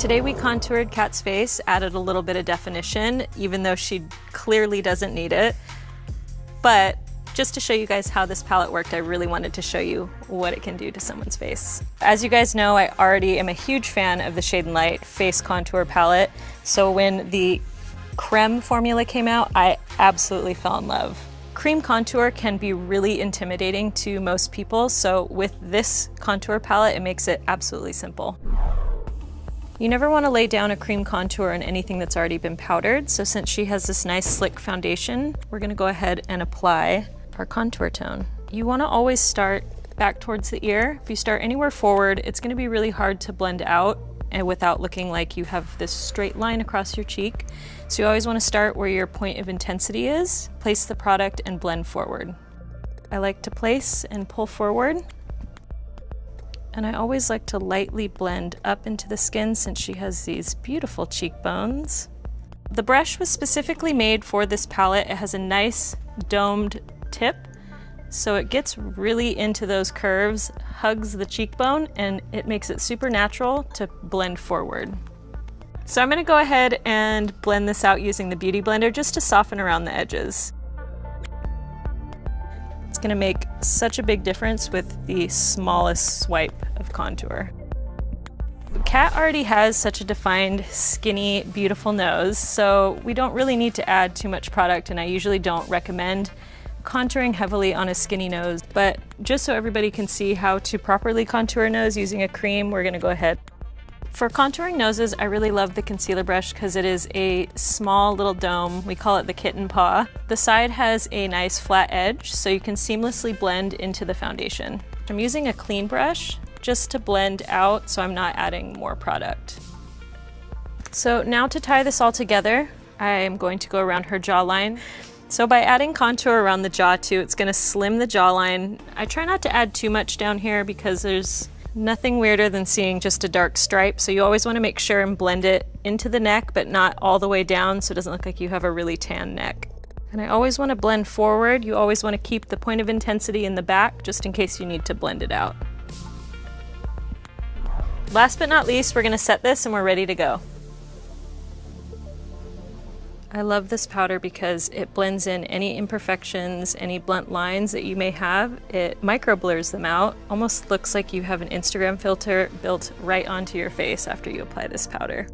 Today we contoured Kat's face, added a little bit of definition, even though she clearly doesn't need it. But just to show you guys how this palette worked, I really wanted to show you what it can do to someone's face. As you guys know, I already am a huge fan of the Shade and Light Face Contour Palette. So when the Creme formula came out, I absolutely fell in love. Cream contour can be really intimidating to most people, so with this contour palette, it makes it absolutely simple. You never want to lay down a cream contour on anything that's already been powdered, so since she has this nice slick foundation, we're going to go ahead and apply our contour tone. You want to always start back towards the ear. If you start anywhere forward, it's going to be really hard to blend out and without looking like you have this straight line across your cheek. So you always want to start where your point of intensity is, place the product and blend forward. I like to place and pull forward. And I always like to lightly blend up into the skin since she has these beautiful cheekbones. The brush was specifically made for this palette. It has a nice domed tip, so it gets really into those curves, hugs the cheekbone, and it makes it super natural to blend forward. So I'm gonna go ahead and blend this out using the Beauty Blender just to soften around the edges. It's gonna make such a big difference with the smallest swipe of contour. Kat already has such a defined, skinny, beautiful nose, so we don't really need to add too much product, and I usually don't recommend contouring heavily on a skinny nose, but just so everybody can see how to properly contour a nose using a cream, we're gonna go ahead. For contouring noses, I really love the concealer brush because it is a small little dome. We call it the kitten paw. The side has a nice flat edge, so you can seamlessly blend into the foundation. I'm using a clean brush just to blend out so I'm not adding more product. So now to tie this all together, I'm going to go around her jawline. So by adding contour around the jaw too, it's gonna slim the jawline. I try not to add too much down here because there's nothing weirder than seeing just a dark stripe. So you always wanna make sure and blend it into the neck, but not all the way down so it doesn't look like you have a really tan neck. And I always wanna blend forward. You always wanna keep the point of intensity in the back just in case you need to blend it out. Last but not least, we're gonna set this and we're ready to go. I love this powder because it blends in any imperfections, any blunt lines that you may have. It micro blurs them out. Almost looks like you have an Instagram filter built right onto your face after you apply this powder.